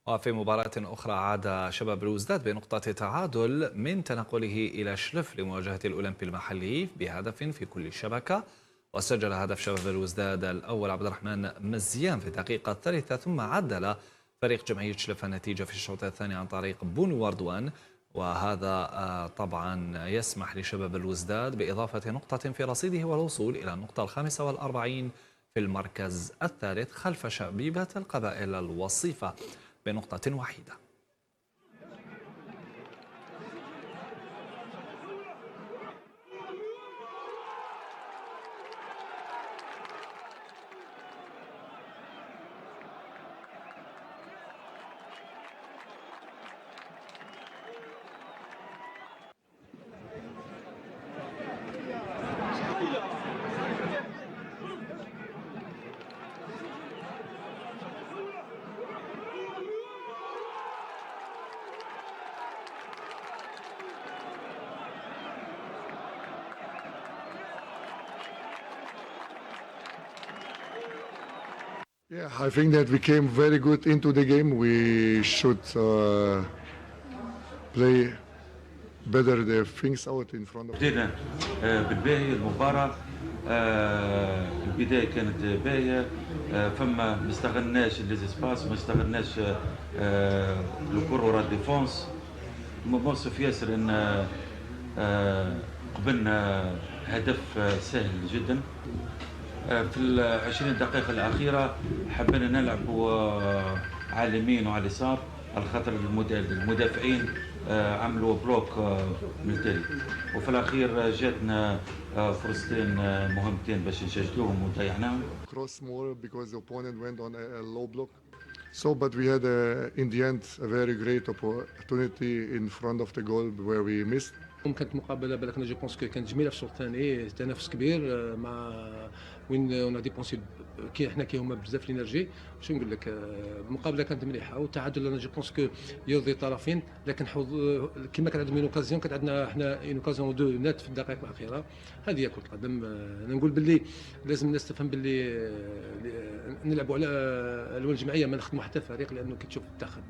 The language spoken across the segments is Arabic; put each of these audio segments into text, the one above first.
وفي مباراة أخرى عاد شباب بلوزداد بنقطة تعادل من تنقله إلى شلف لمواجهة الأولمبي المحلي بهدف في كل شبكة. وسجل هدف شباب بلوزداد الأول عبد الرحمن مزيان في الدقيقة الثالثة، ثم عدل فريق جمعية شلف النتيجة في الشوط الثاني عن طريق بوني وردوان، وهذا طبعا يسمح لشباب الوزداد بإضافة نقطة في رصيده والوصول إلى النقطة 45 في المركز الثالث خلف شبيبة القبائل الوصيفة بنقطة واحدة. Yeah, I think that we came very good into the game. We should play better the things out in front of. بدينا بالباهي المباراة. البداية كانت باهية. فما ما استغلناش ليزيسباس، ما استغلناش لو كور ديفونس. موصف ياسر ان قبلنا هدف سهل جدا. في ال20 دقيقة الأخيرة حبينا نلعب على اليمين وعلى اليسار، على خاطر المدافعين عملوا بلوك من التالي، وفي الأخير جاتنا فرصتين مهمتين باش نسجلوهم وضيعناهم. Cross more because the opponent went on a low block. So, but we had in the end a very great opportunity in front of the goal where we missed. كانت مقابله بالك انا جو بونس كانت جميله في الشوط الثاني، تنافس كبير مع وين اون ديبونسي كي حنا كي هما بزاف الانرجي. شنو نقول لك، المقابله كانت مليحه والتعادل انا جو بونس كو يرضي الطرفين، لكن كما كان عندهم اوكازيون، كانت عندنا حنا اوكازيون دو نات في الدقائق الاخيره. هذه هي كره القدم. انا نقول باللي لازم الناس تفهم باللي نلعبوا على الوان الجمعيه، ما نخدموا حتى فريق، لانه كي تشوف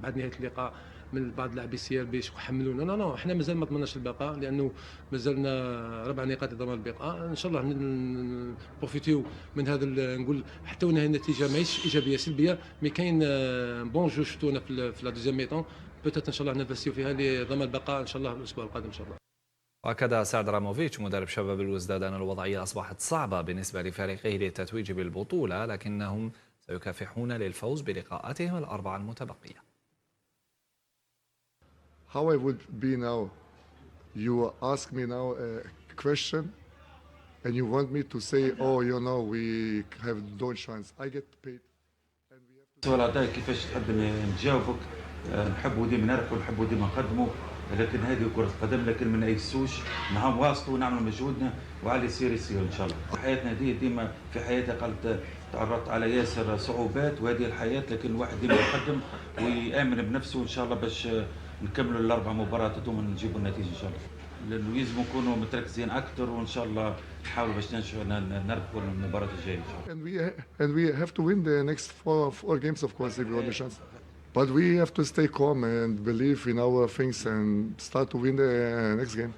بعد نهايه اللقاء من بعض اللاعبين السي ال بي يحملونا. لا احنا مازال ما ضمناش البقاء، لانه مازلنا 4 نقاط لضمان البقاء. ان شاء الله نبروفيتيو من هذا نقول حتى وين النتيجه ماهيش ايجابيه سلبيه، مي كاين بون جو شفتونا في لا دوزيام ميطون، بوتيت ان شاء الله نفسيو فيها لضمان البقاء ان شاء الله الاسبوع القادم ان شاء الله. وأكد سعد راموفيتش مدرب شباب الوزداد أن الوضعية أصبحت صعبة بالنسبة لفريقه للتتويج بالبطولة، لكنهم سيكافحون للفوز بلقاءاتهم الأربعة المتبقية. How I would be now? You ask me now a question, and you want me to say, "Oh, you know, we have no chance." I get paid, and we have to. السؤال هذا كيفاش تحب نجاوبك؟ نحبوا ديما نربحوا، نحبوا ديما نقدموا، لكن هذه كرة القدم. لكن ما نيأسوش، نواصلوا ونعملوا مجهودنا وعلى يصير ان شاء الله. حياتنا ديما في حياتي قلت تعرضت على ياسر صعوبات، وهذه الحياة، لكن الواحد ديما يقدم ويآمن بنفسه ان شاء الله باش نكملوا الاربع مباريات ونجيبوا النتيجه ان شاء الله. لانه لازم نكونوا متركزين اكثر، وان شاء الله نحاولوا باش نربحوا المباراه الجايه ان شاء الله. And we have to win the next four games, of course, if we want the chance. But we have to stay calm and believe in our things and start to win the next game.